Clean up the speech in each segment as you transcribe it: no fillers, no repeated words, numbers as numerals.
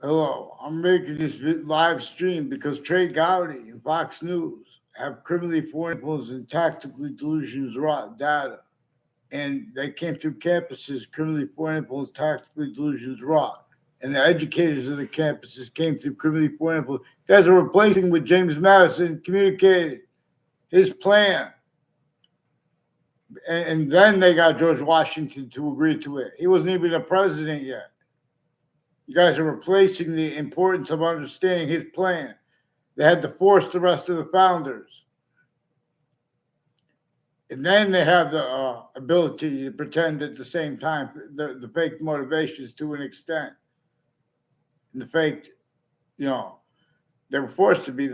Hello, I'm making this live stream because Trey Gowdy and Fox News have criminally foreign influence and tactically delusions raw data. And they came through campuses, criminally foreign influence, tactically delusions raw. And the educators of the campuses came through criminally foreign influence. You guys are replacing what James Madison communicated, his plan. And then they got George Washington to agree to it. He wasn't even a president yet. You guys are replacing the importance of understanding his plan. They had to force the rest of the founders. And then they have the ability to pretend at the same time the fake motivations to an extent. And the fake, you know, they were forced to be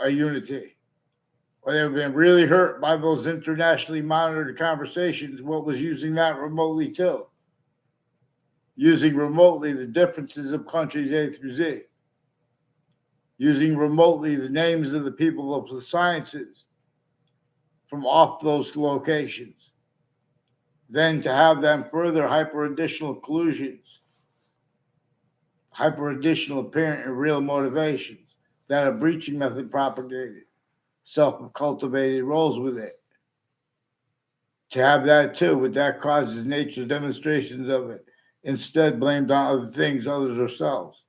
a unity. Or they have been really hurt by those internationally monitored conversations, what was using that remotely too. Using remotely the differences of countries A through Z. Using remotely the names of the people of the sciences from off those locations. Then to have them further hyper additional collusions, hyper additional apparent and real motivations that a breaching method propagated, self cultivated roles with it. To have that too, but that causes nature's demonstrations of it, instead blamed on other things, others ourselves.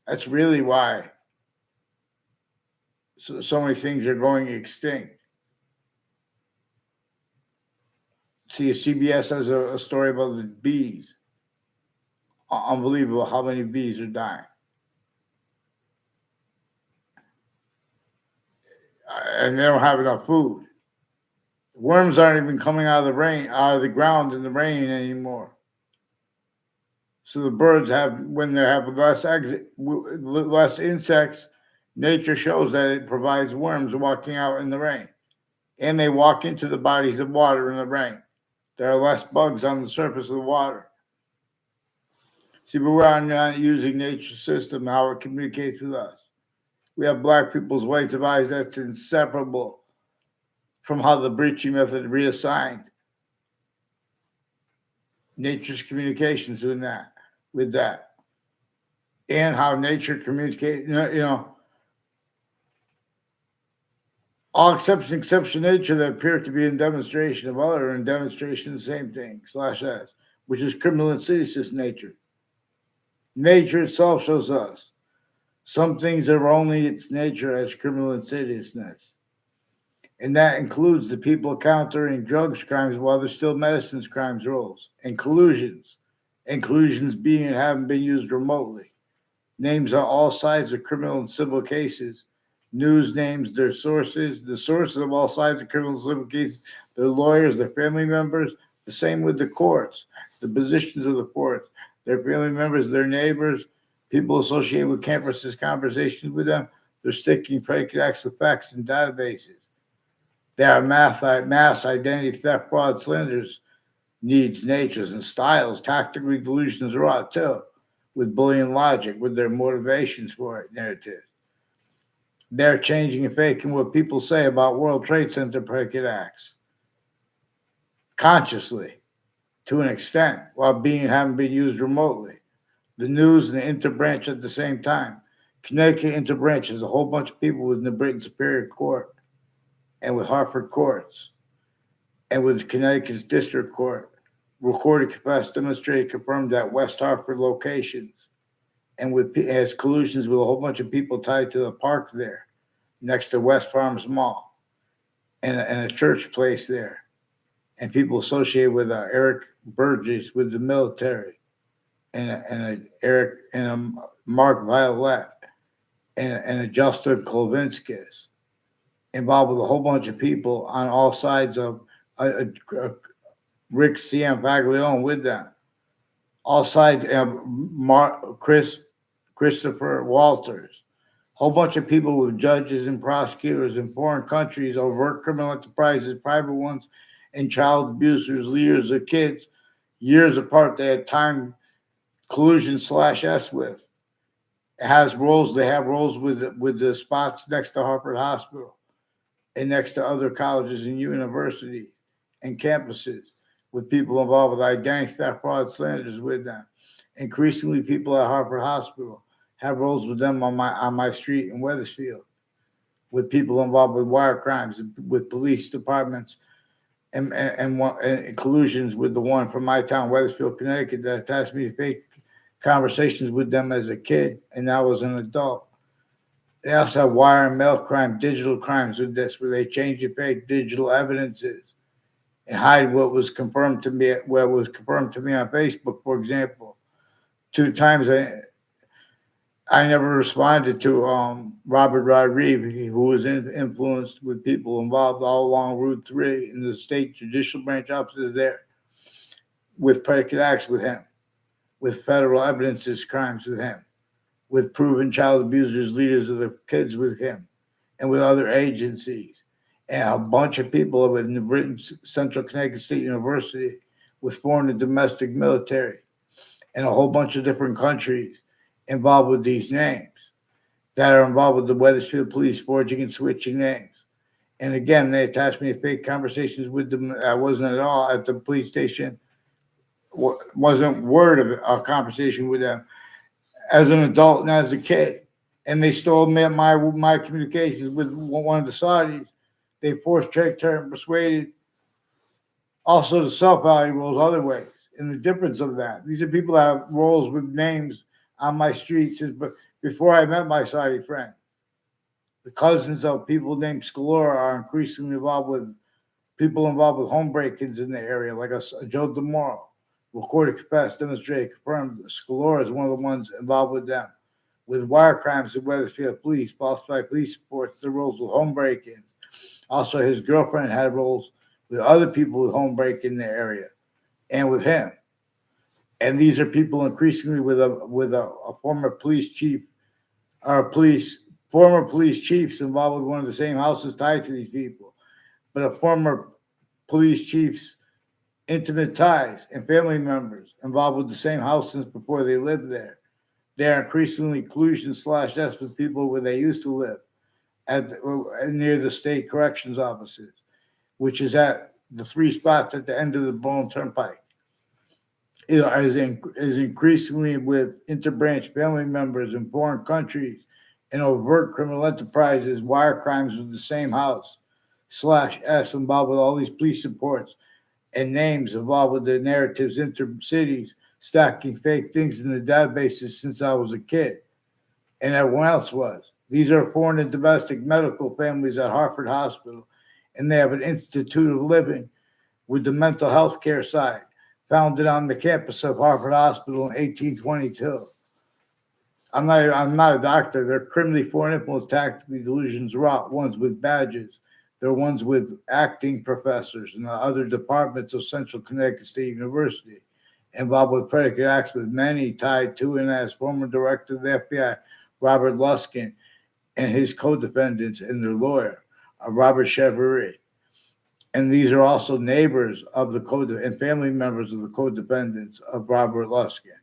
That's really why so many things are going extinct. See, CBS has a story about the bees. Unbelievable how many bees are dying. And they don't have enough food. Worms aren't even coming out of the ground in the rain anymore. So the birds have, when they have less insects, nature shows that it provides worms walking out in the rain. And they walk into the bodies of water in the rain. There are less bugs on the surface of the water. See, but we're not using nature's system, how it communicates with us. We have black people's ways of eyes that's inseparable from how the breaching method reassigned nature's communications doing that with that. And how nature communicates, all exception nature that appear to be in demonstration of other and demonstration the same thing, /s, which is criminal insidious nature. Nature itself shows us some things are only its nature as criminal insidiousness. And that includes the people countering drugs crimes while there's still medicines crimes roles, and collusions. And collusions being and having been used remotely. Names on all sides of criminal and civil cases. News names their sources, the sources of all sides of criminal and civil cases, their lawyers, their family members. The same with the courts, the positions of the courts, their family members, their neighbors, people associated with campuses, conversations with them. They're sticking predicates with facts and databases. There are mass identity theft, fraud, slanders, needs, natures, and styles, tactically delusions raw too, with bullying logic, with their motivations for it, narrative. They're changing and faking what people say about World Trade Center predicate acts consciously, to an extent, while having been used remotely. The news and the interbranch at the same time. Connecticut interbranch is a whole bunch of people with the Britain Superior Court and with Hartford courts and with Connecticut's District Court. Recorded, confessed, demonstrated, confirmed at West Hartford locations, and has collusions with a whole bunch of people tied to the park there, next to West Farms Mall, and a church place there, and people associated with Eric Burgess with the military, and a Mark Violet, and a Justin Klovinskis, involved with a whole bunch of people on all sides of Rick Cianfaglione with them. All sides, Christopher Walters, whole bunch of people with judges and prosecutors in foreign countries, overt criminal enterprises, private ones, and child abusers, leaders of kids, years apart. They had time collusion /s with. It has roles. They have roles with the spots next to Harvard Hospital and next to other colleges and universities and campuses, with people involved with identity theft, fraud, slanders with them. Increasingly, people at Harvard Hospital have roles with them on my street in Wethersfield, with people involved with wire crimes, with police departments, and collusions with the one from my town, Wethersfield, Connecticut, that attached me to fake conversations with them as a kid and now as an adult. They also have wire and mail crime, digital crimes with this, where they change the fake digital evidences and hide what was confirmed to me, what was confirmed to me on Facebook, for example. 2 times I never responded to Robert Rodriguez, who was influenced with people involved all along Route 3 in the state judicial branch offices there, with predicate acts with him, with federal evidences crimes with him, with proven child abusers, leaders of the kids with him, and with other agencies. And a bunch of people within Britain, Central Connecticut State University, with foreign and domestic military, and a whole bunch of different countries involved with these names that are involved with the Wethersfield police forging and switching names. And again, they attached me to fake conversations with them. I wasn't at all at the police station, wasn't word of a conversation with them as an adult and as a kid. And they stole my communications with one of the Saudis. They forced, tricked her, and persuaded also to self-value roles other ways. And the difference of that, these are people that have roles with names on my street since before I met my Saudi friend. The cousins of people named Scalora are increasingly involved with people involved with home break-ins in the area, like a Joe DeMoro. Recorded, confessed, demonstrated, confirmed. Scalora is one of the ones involved with them. With wire crimes in Wethersfield police, falsified police reports, the roles with home break-ins. Also, his girlfriend had roles with other people with home break in the area and with him. And these are people increasingly with a former police chief, or former police chiefs involved with one of the same houses tied to these people, but a former police chief's intimate ties and family members involved with the same house since before they lived there. They are increasingly collusion/S with people where they used to live near the state corrections offices, which is at the 3 spots at the end of the Bone Turnpike. Is increasingly with interbranch family members in foreign countries and overt criminal enterprises, wire crimes with the same house/S involved with all these police reports and names involved with the narratives inter-cities, stacking fake things in the databases since I was a kid and everyone else was. These are foreign and domestic medical families at Harvard Hospital, and they have an institute of living with the mental health care side, founded on the campus of Harvard Hospital in 1822. I'm not a doctor. They're criminally foreign influence, tactically delusions, rot ones with badges. They're ones with acting professors and the other departments of Central Connecticut State University, involved with predicate acts with many tied to and as former director of the FBI, Robert Luskin, and his co-defendants and their lawyer, Robert Chevrier. And these are also neighbors of the and family members of the co-defendants of Robert Luskin,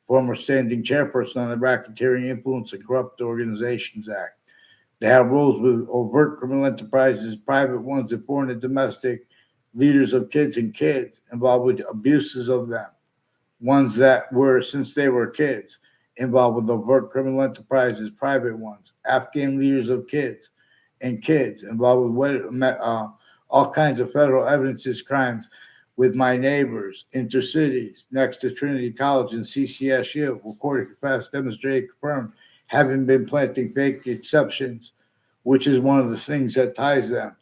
former standing chairperson on the Racketeering Influence and Corrupt Organizations Act. They have roles with overt criminal enterprises, private ones, and foreign and domestic leaders of kids and kids involved with abuses of them. Ones that were, since they were kids, involved with overt criminal enterprises, private ones, Afghan leaders of kids and kids involved with all kinds of federal evidences crimes with my neighbors, intercities, next to Trinity College and CCSU, recorded, confessed, demonstrated, confirmed, having been planting fake exceptions, which is one of the things that ties them.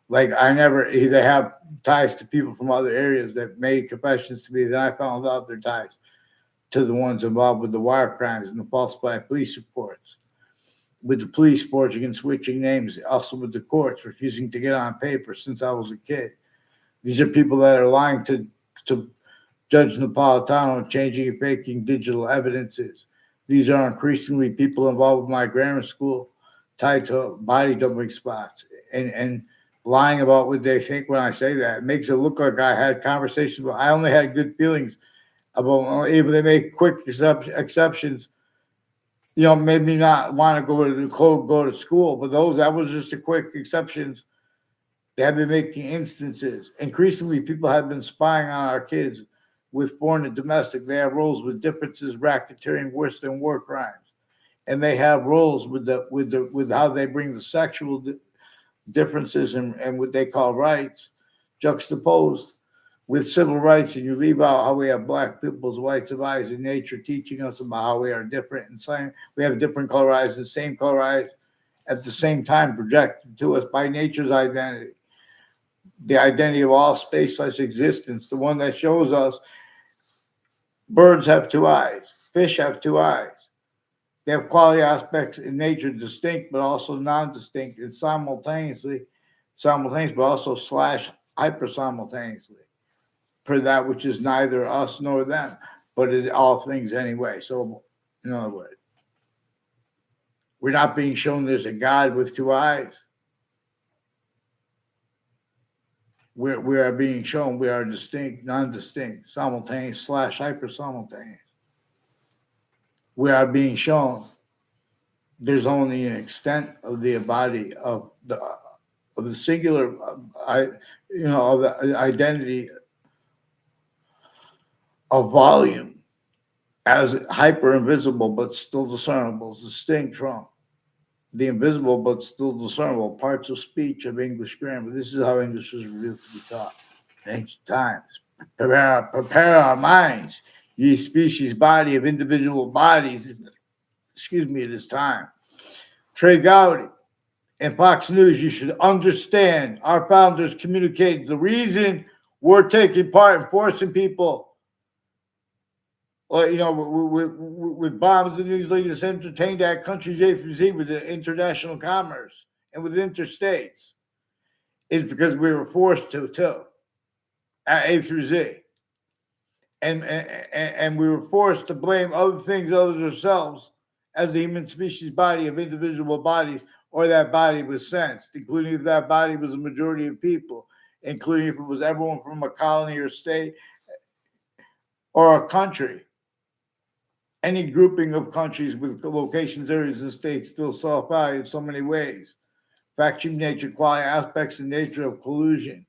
Like they have ties to people from other areas that made confessions to me. Then I found out their ties to the ones involved with the wire crimes and the falsified police reports, with the police forging and switching names, also with the courts refusing to get on paper since I was a kid. These are people that are lying to Judge Napolitano and changing and faking digital evidences. These are increasingly people involved with my grammar school tied to body dumping spots and lying about what they think when I say that. It makes it look like I had conversations, but I only had good feelings about able to make quick exceptions. Made me not want to go to school, but that was just a quick exceptions They have been making instances. Increasingly, people have been spying on our kids with foreign and domestic. They have roles with differences, racketeering, worse than war crimes, and they have roles with how they bring the sexual differences and what they call rights juxtaposed with civil rights, and you leave out how we have black people's whites of eyes in nature teaching us about how we are different and same. We have different color eyes, the same color eyes at the same time projected to us by nature's identity, the identity of all space-like existence, the one that shows us birds have two eyes, fish have two eyes. They have quality aspects in nature distinct, but also non-distinct and simultaneous, but also slash hyper simultaneously. For that which is neither us nor them, but is all things anyway. So, in other words, we're not being shown there's a God with two eyes. We are being shown we are distinct, non-distinct, simultaneous slash hyper simultaneous. We are being shown there's only an extent of the body of the singular, of the identity of volume as hyper invisible but still discernible, distinct from the invisible but still discernible parts of speech of English grammar. This is how English was revealed to be taught in ancient times. Prepare our minds, ye species body of individual bodies. Excuse me, it is time. Trey Gowdy and Fox News, you should understand our founders communicated the reason we're taking part in forcing people with bombs and things like this, entertained at countries A through Z with the international commerce and with interstates, is because we were forced to too, at A through Z, and we were forced to blame other things other than ourselves as the human species body of individual bodies, or that body was sensed, including if that body was a majority of people, including if it was everyone from a colony or state or a country. Any grouping of countries with locations, areas, and states still self-value in so many ways. Fact-sheet nature, quality aspects, and nature of collusion.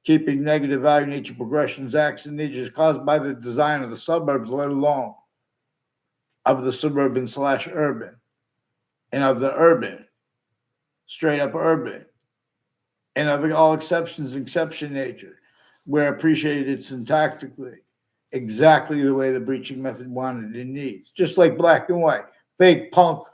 Keeping negative value nature progressions, acts, and nature is caused by the design of the suburbs, let alone of the suburban slash urban, and of the urban, straight up urban, and of all exceptions, exception nature, where appreciated syntactically. Exactly the way the breaching method wanted and needs. Just like black and white, fake punk,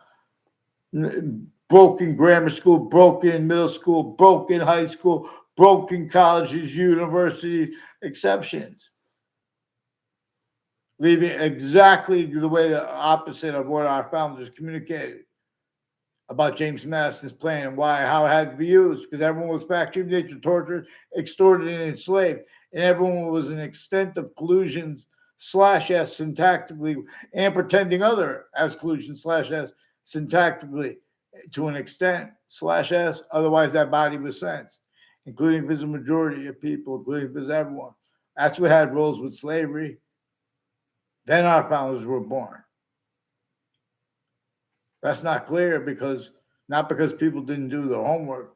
broken grammar school, broken middle school, broken high school, broken colleges, universities, exceptions. Leaving exactly the way the opposite of what our founders communicated about James Madison's plan and how it had to be used, because everyone was factory nature, tortured, extorted, and enslaved. And everyone was an extent of collusion slash S syntactically and pretending other as collusion slash S syntactically to an extent slash S. Otherwise, that body was sensed, including if it's a majority of people, including if it's everyone. That's what had roles with slavery. Then our founders were born. That's not clear not because people didn't do their homework,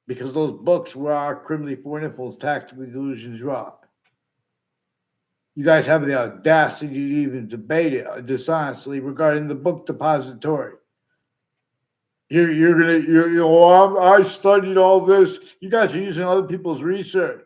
because those books were our criminally foreign influence, tactically delusions raw. You guys have the audacity to even debate it dishonestly regarding the book depository. I studied all this. You guys are using other people's research.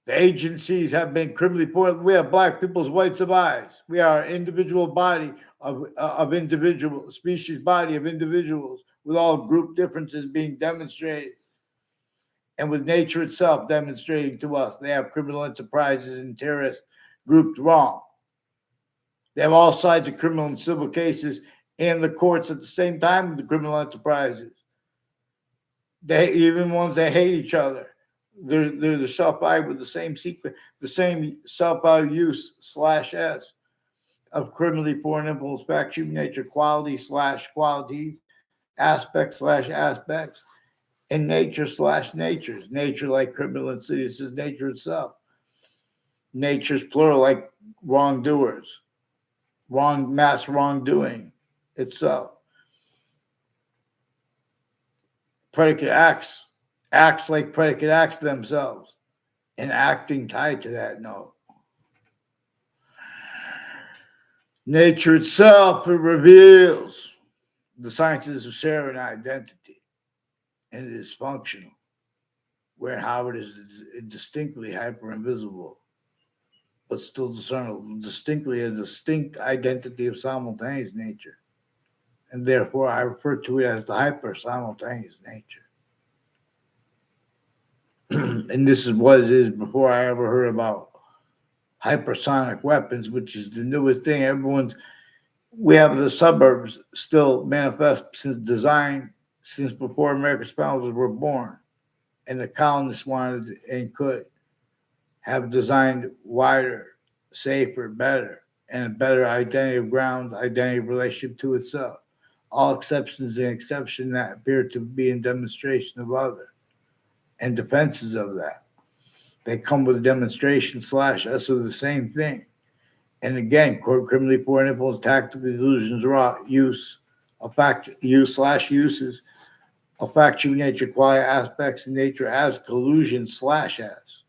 The agencies have been criminally foreign. We have black people's whites of eyes. We are an individual body of individual species body of individuals with all group differences being demonstrated, and with nature itself demonstrating to us they have criminal enterprises and terrorists grouped wrong. They have all sides of criminal and civil cases in the courts at the same time with the criminal enterprises. They even ones that hate each other. They're the self-value with the same secret, the same self-value use slash S of criminally foreign influence, fact, human nature, quality slash quality, aspect slash aspects, and nature slash natures. Nature like criminal insidious is nature itself. Nature's plural like wrongdoers. mass wrongdoing itself. Predicate acts like predicate acts themselves, and acting tied to that note. Nature itself, it reveals the sciences of sharing identity, and it is functional, where how it is distinctly hyper invisible, but still discernible, distinctly a distinct identity of simultaneous nature. And therefore, I refer to it as the hyper simultaneous nature. And this is what it is before I ever heard about hypersonic weapons, which is the newest thing. We have the suburbs still manifest since before America's founders were born. And the colonists wanted and could have designed wider, safer, better, and a better identity of ground, identity of relationship to itself. All exceptions and exception that appear to be in demonstration of other and defenses of that. They come with demonstration / us of the same thing. And again, criminally foreign influence, tactical illusions, raw use of use / uses of factual nature, quality aspects of nature as collusion / as.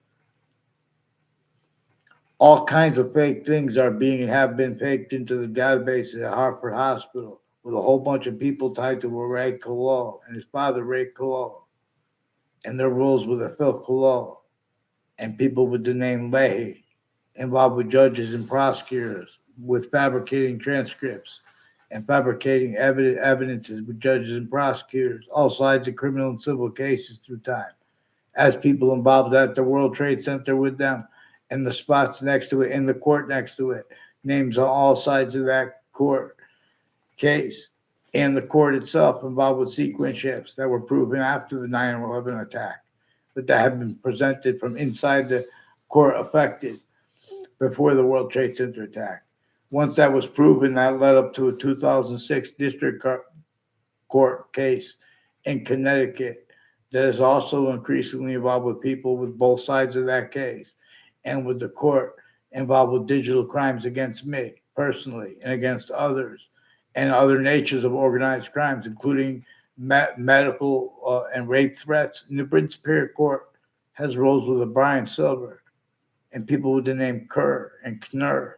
All kinds of fake things are being and have been faked into the database at Hartford Hospital with a whole bunch of people tied to Ray Collot and his father, Ray Collot, and their roles with Phil Collot, and people with the name Leahy, involved with judges and prosecutors, with fabricating transcripts and fabricating evidences with judges and prosecutors, all sides of criminal and civil cases through time, as people involved at the World Trade Center with them, and the spots next to it, in the court next to it, names on all sides of that court case, and the court itself involved with sequence shifts that were proven after the 9/11 attack, but that have been presented from inside the court affected before the World Trade Center attack. Once that was proven, that led up to a 2006 district court case in Connecticut that is also increasingly involved with people with both sides of that case, and with the court involved with digital crimes against me personally and against others, and other natures of organized crimes, including medical and rape threats. And the British Superior Court has roles with Brian Silver and people with the name Kerr and Knurr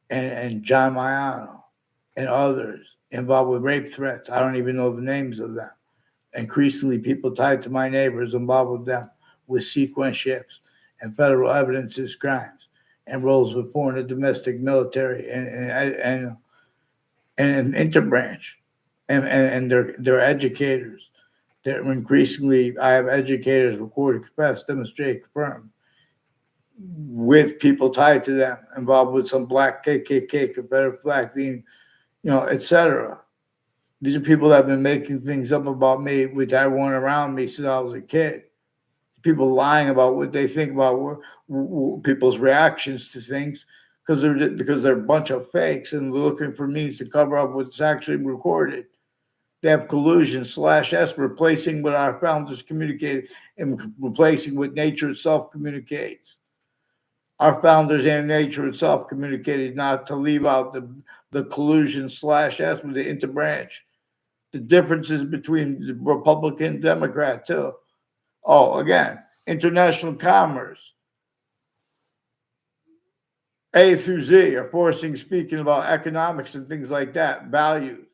and John Maiano and others involved with rape threats. I don't even know the names of them. Increasingly, people tied to my neighbors involved with them with sequence shifts and federal evidences crimes and roles with foreign and domestic military and interbranch and they're educators. They're increasingly, I have educators record, confess, demonstrate, confirm with people tied to them, involved with some black KKK, Confederate flag theme, etc. These are people that have been making things up about me, which I want around me since I was a kid. People lying about what they think about people's reactions to things because they're a bunch of fakes and they're looking for means to cover up what's actually recorded. They have collusion / us replacing what our founders communicated and replacing what nature itself communicates. Our founders and nature itself communicated not to leave out the collusion / us with the interbranch. The differences between the Republican and Democrat, too. Oh, again, international commerce. A through Z are forcing, speaking about economics and things like that, values.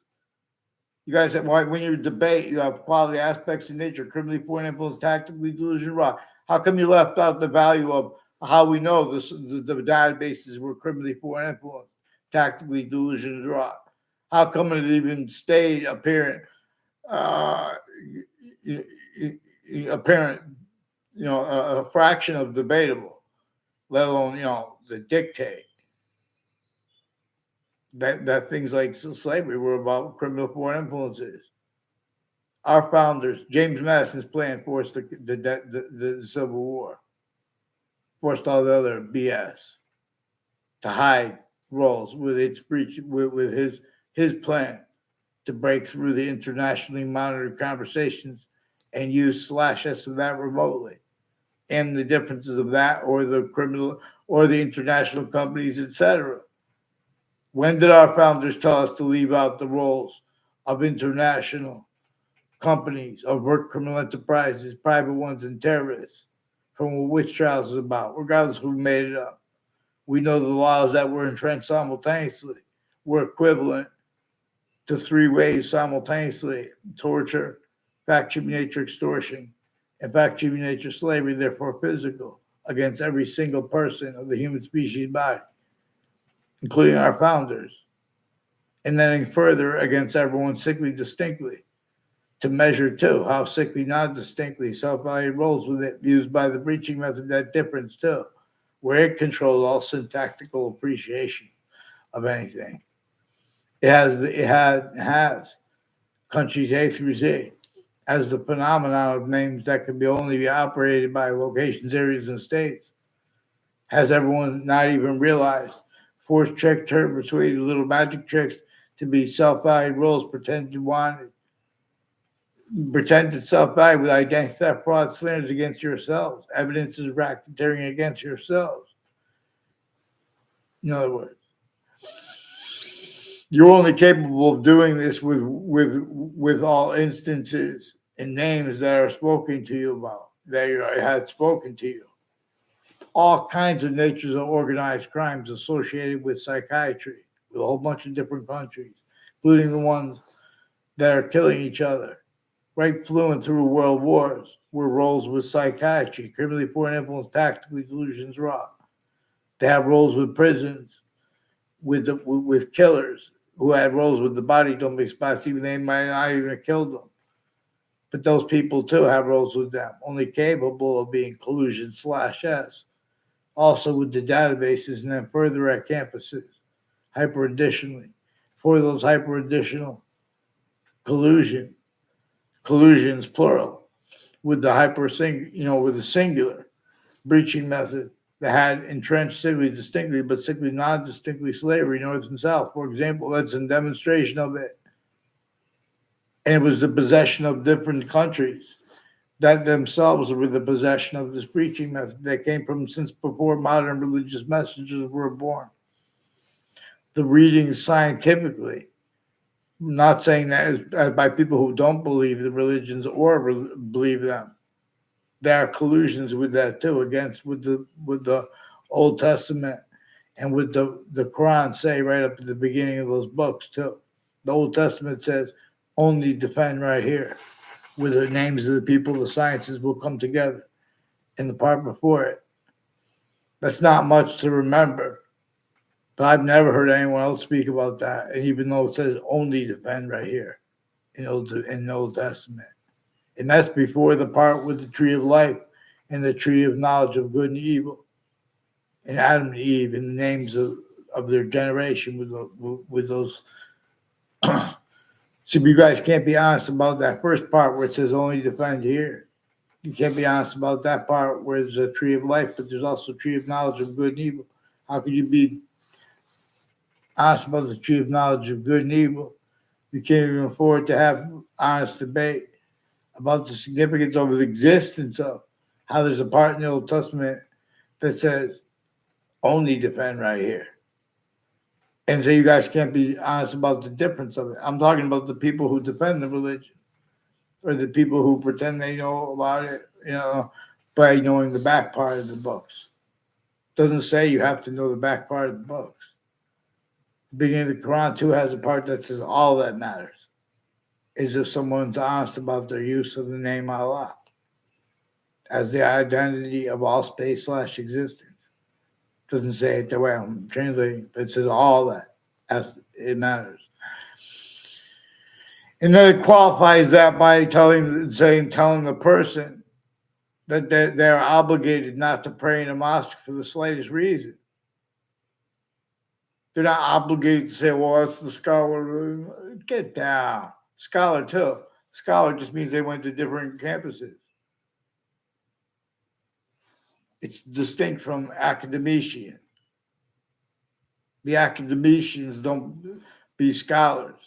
You guys have, when you debate, you have quality aspects of nature, criminally foreign influence, tactically delusion, raw. How come you left out the value of how we know this, the databases were criminally foreign influence, tactically delusion, raw? How come it even stayed apparent? Apparent, a fraction of debatable, let alone, the dictate that things like slavery were about criminal foreign influences. Our founders, James Madison's plan forced the Civil War, forced all the other BS to hide roles with its breach, with his plan to break through the internationally monitored conversations and use / us of that remotely, and the differences of that or the criminal or the international companies, etc. When did our founders tell us to leave out the roles of international companies, of work criminal enterprises, private ones, and terrorists from what witch trials is about, regardless of who made it up? We know the laws that were entrenched simultaneously were equivalent to three ways simultaneously: torture, fact-cheating nature extortion, and fact-cheating nature slavery, therefore physical, against every single person of the human species body, including our founders, and then further against everyone sickly distinctly. To measure, too, how sickly non distinctly self-valued roles with it used by the breaching method, that difference, too, where it controls all syntactical appreciation of anything. It has countries A through Z, as the phenomenon of names that can be only be operated by locations, areas, and states. Has everyone not even realized? Force trick, turn, persuaded little magic tricks to be self-valued roles pretended self-value with identity theft, fraud, slanders against yourselves. Evidence is racketeering against yourselves. In other words, you're only capable of doing this with all instances and names that are spoken to you about, that had spoken to you. All kinds of natures of organized crimes associated with psychiatry, with a whole bunch of different countries, including the ones that are killing each other. Right fluent through world wars were roles with psychiatry, criminally foreign influence, tactically delusions raw. They have roles with prisons, with killers who had roles with the body dumping spots, even they might not even have killed them. But those people too have roles with them, only capable of being collusion /S. Also with the databases, and then further at campuses, hyper additionally. For those hyper additional collusions plural, with the with the singular breaching method that had entrenched sickly distinctly, but sickly non-distinctly slavery, north and south. For example, that's a demonstration of it. And it was the possession of different countries that themselves were the possession of this breaching method that came from since before modern religious messengers were born. The readings scientifically, not saying that as by people who don't believe the religions or believe them. There are collusions with that too, against with the Old Testament and with the Quran say right up at the beginning of those books too. The Old Testament says only defend right here, with the names of the people, the sciences will come together. In the part before it, that's not much to remember, but I've never heard anyone else speak about that. And even though it says only defend right here in the Old Testament, and that's before the part with the tree of life and the tree of knowledge of good and evil, and Adam and Eve in the names of their generation with those. So you guys can't be honest about that first part where it says only defend here. You can't be honest about that part where there's a tree of life, but there's also a tree of knowledge of good and evil. How could you be honest about the tree of knowledge of good and evil? You can't even afford to have honest debate about the significance of the existence of how there's a part in the Old Testament that says only defend right here. And so you guys can't be honest about the difference of it. I'm talking about the people who defend the religion or the people who pretend they know about it, by knowing the back part of the books. Doesn't say you have to know the back part of the books. The beginning of the Quran too has a part that says all that matters is if someone's honest about their use of the name Allah as the identity of all space/existence. Doesn't say it the way I'm translating, but it says all that as it matters. And then it qualifies that by telling the person that they're obligated not to pray in a mosque for the slightest reason. They're not obligated to say, well, that's the scholar. Get down. Scholar, too. Scholar just means they went to different campuses. It's distinct from academician. The academicians don't be scholars.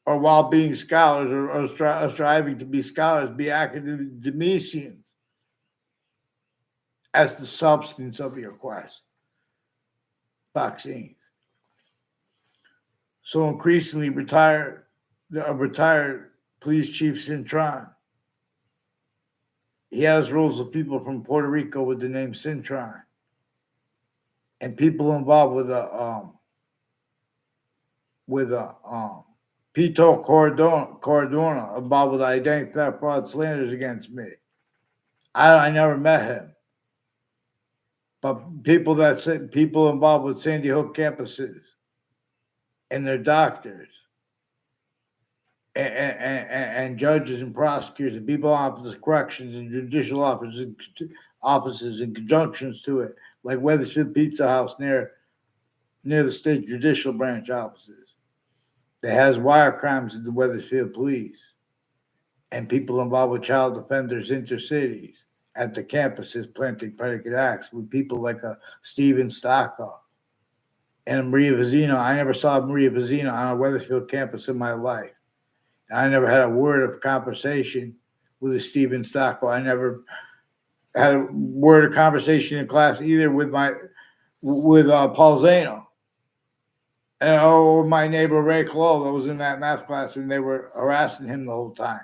Or while being scholars or striving to be scholars, be academicians as the substance of your quest. Vaccines. So increasingly retired police chief Cintron, he has rules of people from Puerto Rico with the name Cintron, and people involved with Pito Cordona involved with identity theft, fraud, slanders against me. I never met him, but people involved with Sandy Hook campuses and their doctors and judges and prosecutors and people offices, corrections and judicial offices in conjunctions to it, like Weathersfield Pizza House near the state judicial branch offices. That has wire crimes in the Weathersfield police and people involved with child offenders intercities at the campuses planting predicate acts with people like a Steven Stockoff and Maria Vizino. I never saw Maria Vizino on a Weathersfield campus in my life. I never had a word of conversation with a Steven Stocko. I never had a word of conversation in class either with Paul Zano and my neighbor Ray Clow that was in that math class, and they were harassing him the whole time.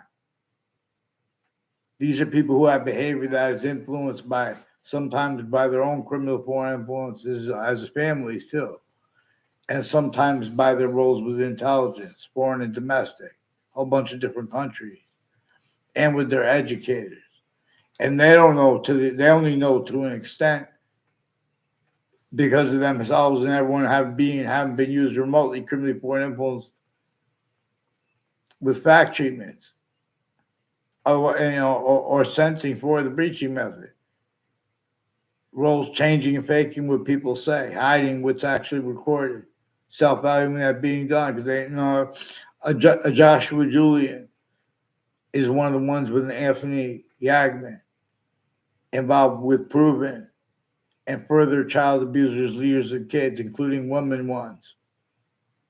These are people who have behavior that is influenced sometimes by their own criminal foreign influences as families too, and sometimes by their roles with intelligence, foreign and domestic. A whole bunch of different countries, and with their educators, and they don't know they only know to an extent because of themselves and everyone haven't been used remotely criminally foreign influence with fact treatments, or sensing for the breaching method, roles changing and faking what people say, hiding what's actually recorded, self-valuing that being done because they know a Joshua Julian is one of the ones with an Anthony Yagman involved with proven and further child abusers, leaders, and kids, including women ones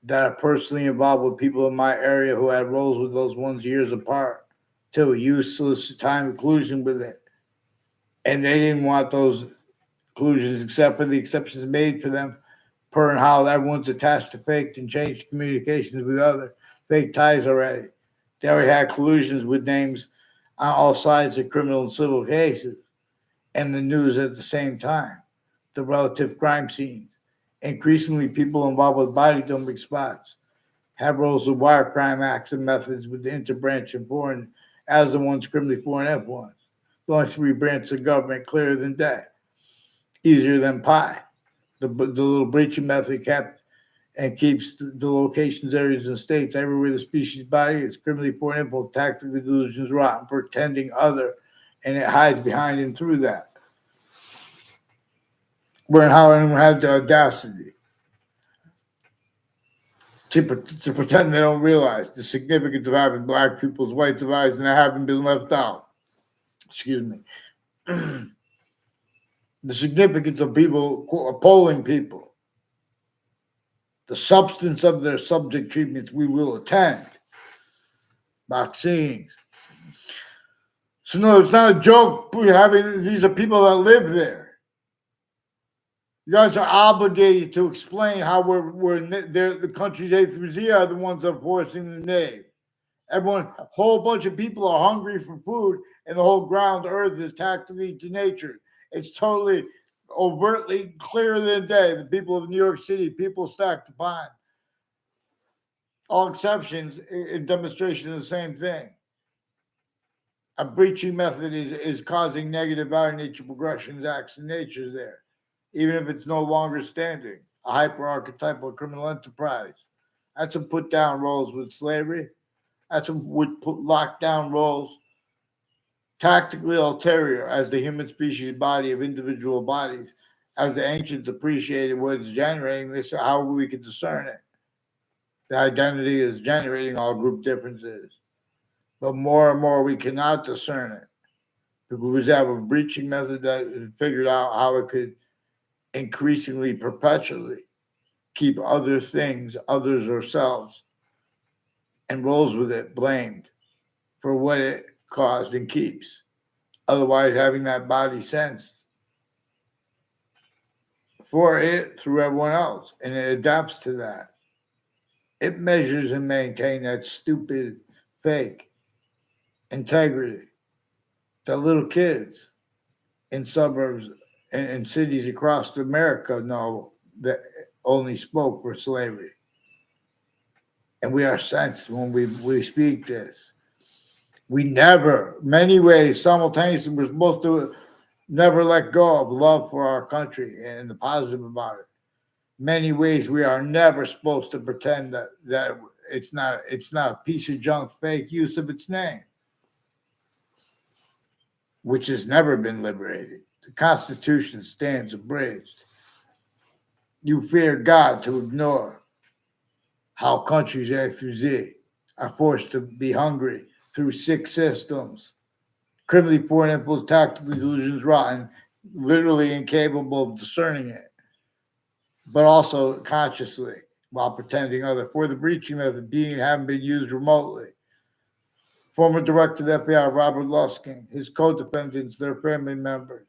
that are personally involved with people in my area who had roles with those ones years apart to use solicit time collusion with it. And they didn't want those collusions except for the exceptions made for them per and how everyone's attached to faked and changed communications with other fake ties already. They already had collusions with names on all sides of criminal and civil cases and the news at the same time, the relative crime scenes. Increasingly, people involved with body dumping spots have roles of wire crime acts and methods with the interbranch and foreign as the ones criminally foreign influence. The only three branches of government clearer than day, easier than pie. The little breaching method kept and keeps the locations, areas, and states everywhere the species body is criminally foreign influence, tactical delusions, rotten, pretending other, and it hides behind and through that. Where how anyone has the audacity to pretend they don't realize the significance of having black people's rights of eyes and they haven't been left out. Excuse me. The significance of polling people, the substance of their subject treatments we will attend, vaccines. So no, it's not a joke. These are people that live there. You guys are obligated to explain how the countries A through Z are the ones that are forcing the name. Everyone, a whole bunch of people are hungry for food, and the whole ground earth is tactically denatured. It's totally overtly clearer than day. The people of New York City, people stacked upon. All exceptions in demonstration of the same thing. A breaching method is causing negative value nature progressions, acts, and natures there, even if it's no longer standing. A hyper-archetypal criminal enterprise. That's what put down roles with slavery. That's what would lock down roles tactically ulterior as the human species body of individual bodies, as the ancients appreciated what is generating this, how we can discern it. The identity is generating all group differences. But more and more we cannot discern it. Because we have a breaching method that figured out how it could increasingly, perpetually keep other things, others, ourselves, and rolls with it blamed for what it caused and keeps. Otherwise, having that body sensed for it through everyone else, and it adapts to that. It measures and maintains that stupid, fake integrity that little kids in suburbs and cities across America know that only spoke for slavery. And we are sensed when we speak this. We never, many ways, simultaneously, we're supposed to never let go of love for our country and the positive about it. Many ways we are never supposed to pretend that it's not a piece of junk fake use of its name, which has never been liberated. The Constitution stands abridged. You fear God to ignore how countries A through Z are forced to be hungry through sick systems, criminally foreign influence, tactical delusions, rotten, literally incapable of discerning it, but also consciously while pretending other. For the breaching method being and having been used remotely. Former director of the FBI, Robert Luskin, his co-defendants, their family members,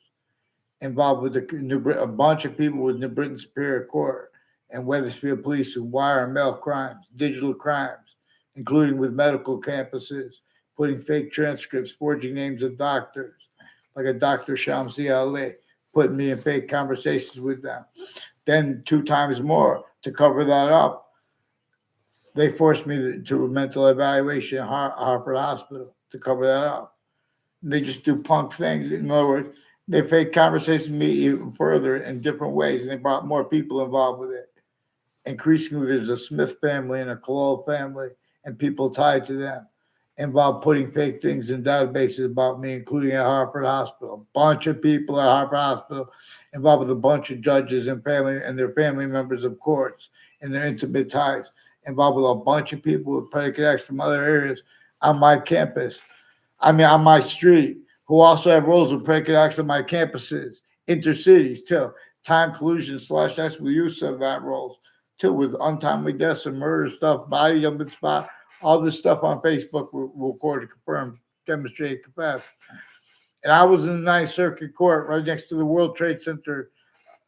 involved with a bunch of people with New Britain Superior Court and Wethersfield Police who wire and mail crimes, digital crimes, including with medical campuses, putting fake transcripts, forging names of doctors, like a Dr. Shamsi Ali, putting me in fake conversations with them. Then 2 times more to cover that up. They forced me to a mental evaluation at Harvard Hospital to cover that up. They just do punk things. In other words, they fake conversations with me even further in different ways, and they brought more people involved with it. Increasingly, there's a Smith family and a Collusion family and people tied to them involved putting fake things in databases about me, including at Harvard Hospital. A bunch of people at Harvard Hospital involved with a bunch of judges and family and their family members of courts and their intimate ties, involved with a bunch of people with predicate X from other areas on my campus. On my street, who also have roles with predicate X on my campuses, intercities too. Time collusion / actual use of that roles too, with untimely deaths and murder stuff, body jumping spot, all this stuff on Facebook recorded, confirmed, demonstrated, confessed. And I was in the Ninth Circuit Court right next to the World Trade Center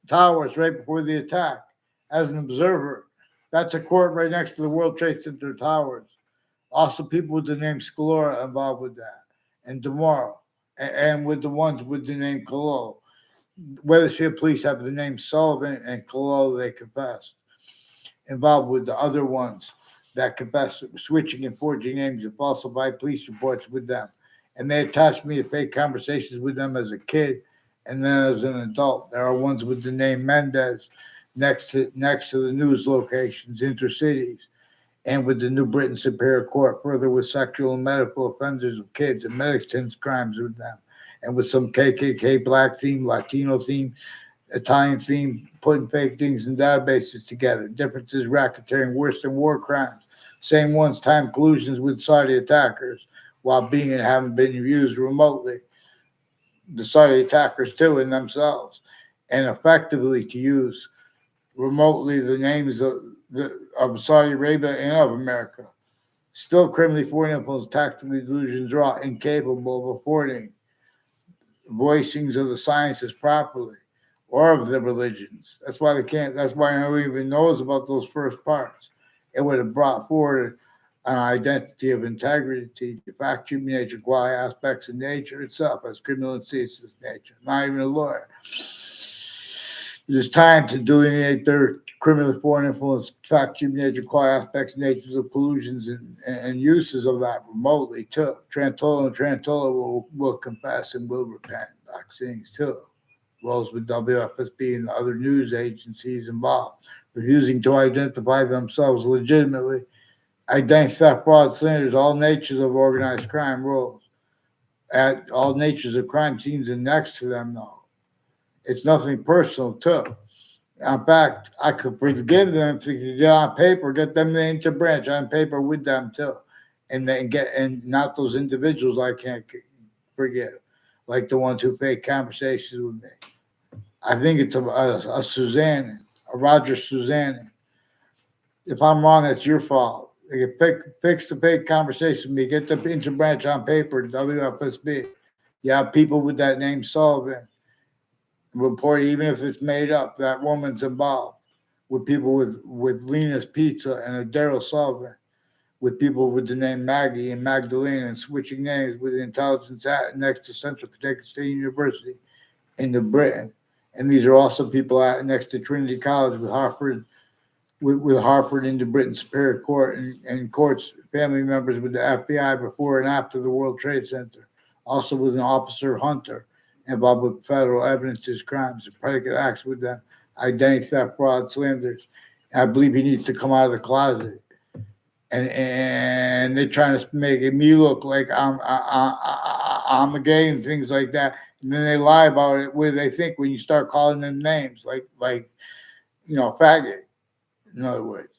towers right before the attack as an observer. That's a court right next to the World Trade Center towers. Also, people with the name Scalora involved with that, and tomorrow, and with the ones with the name Collusion. Wethersfield Police have the name Sullivan and Collusion, they confessed. Involved with the other ones that confessed, switching and forging names and falsified police reports with them. And they attached me to fake conversations with them as a kid and then as an adult. There are ones with the name Mendez next to the news locations, intercities, and with the New Britain Superior Court, further with sexual and medical offenders of kids and Mexican crimes with them, and with some KKK, black theme, Latino theme, Italian theme, putting fake things in databases together. Differences, racketeering, worse than war crimes. Same ones, time collusions with Saudi attackers while being and having been used remotely. The Saudi attackers too in themselves, and effectively to use remotely the names of Saudi Arabia and of America. Still criminally foreign influence, tactical delusions, raw, incapable of affording voicings of the sciences properly or of the religions. That's why they can't, that's why no one even knows about those first parts. It would have brought forward an identity of integrity, the fact, human nature, quality aspects of nature itself as criminal and citizen's nature, not even a lawyer. It is time to delineate their criminal foreign influence, fact, human nature, quality aspects, natures of pollutions, and uses of that remotely too. Trantola will confess and will repent. Vaccines too. Roles with WFSB and the other news agencies involved, refusing to identify themselves legitimately. Identify fraud, slanders, all natures of organized crime roles. At all natures of crime scenes and next to them, though. It's nothing personal, too. In fact, I could forgive them if you get on paper, get them into branch on paper with them too, and then and not those individuals I can't forgive, like the ones who fake conversations with me. I think it's a Suzanne, a Roger Suzanne. If I'm wrong, that's your fault. You fix the fake conversation with me, get the into branch on paper, WFSB. You have people with that name Sullivan report, even if it's made up, that woman's involved with people with Lena's Pizza and a Daryl Sullivan, with people with the name Maggie and Magdalena, and switching names with the intelligence at next to Central Connecticut State University into Britain. And these are also people at next to Trinity College with Hartford into Britain's Superior Court and courts family members with the FBI before and after the World Trade Center. Also with an officer Hunter involved with federal evidences, crimes, and predicate acts with them, identity theft, fraud, slanders. I believe he needs to come out of the closet. And they're trying to make me look like I'm a gay and things like that. And then they lie about it. What do they think when you start calling them names like faggot? In other words,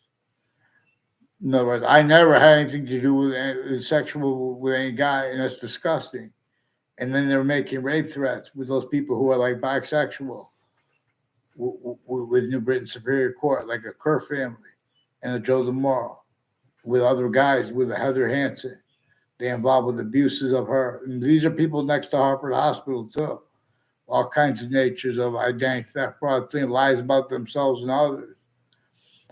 I never had anything to do with sexual with any guy, and that's disgusting. And then they're making rape threats with those people who are like bisexual with New Britain Superior Court, like a Kerr family and a Joe DeMoro, with other guys, with a Heather Hansen. They involved with abuses of her. And these are people next to Hartford Hospital, too. All kinds of natures of identity theft, fraud, things, lies about themselves and others.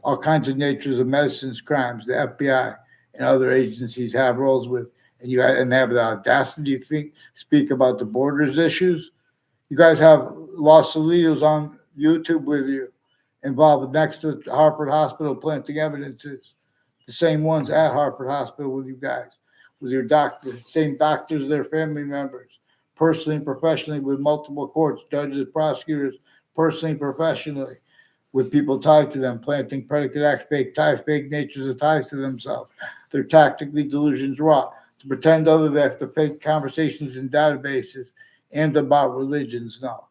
All kinds of natures of medicines crimes the FBI and other agencies have roles with. And have the audacity to speak about the borders issues. You guys have Los Salidos on YouTube with you, involved next to Hartford Hospital planting evidences. The same ones at Hartford Hospital with you guys, with your doctors, same doctors, their family members, personally and professionally with multiple courts, judges, prosecutors, personally and professionally, with people tied to them, planting predicate acts, fake ties, fake natures of ties to themselves. Their tactically delusions wrought to pretend other than the fake conversations in databases and about religions. No,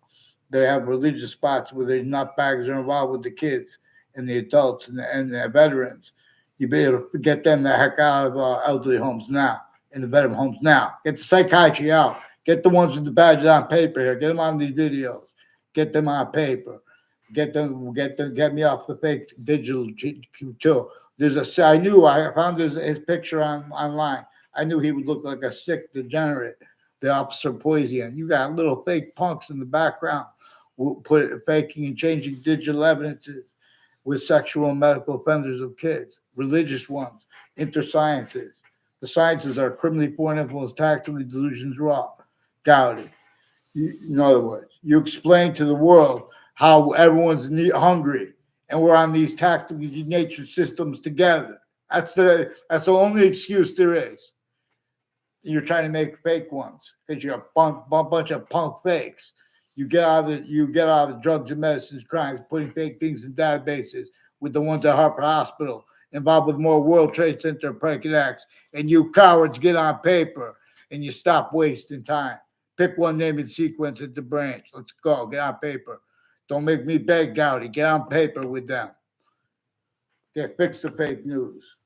they have religious spots where their nutbags are involved with the kids and the adults and the veterans. You better get them the heck out of elderly homes now, in the veteran homes now. Get the psychiatry out. Get the ones with the badges on paper here. Get them on these videos. Get them on paper. Get me off the fake digital too. I found his picture online. I knew he would look like a sick degenerate, the officer Poisian. You got little fake punks in the background, faking and changing digital evidences with sexual and medical offenders of kids, religious ones, intersciences. The sciences are criminally foreign influence, tactically delusions raw. Gowdy. In other words, you explain to the world how everyone's hungry, and we're on these tactical nature systems together. That's the only excuse there is. You're trying to make fake ones because you're a bunch of punk fakes. You get out of the drugs and medicines crimes, putting fake things in databases with the ones at Hartford Hospital involved with more World Trade Center predicate acts, and you cowards get on paper and you stop wasting time. Pick one name and sequence at the branch. Let's go. Get on paper. Don't make me beg, Gowdy. Get on paper with them. Fix the fake news.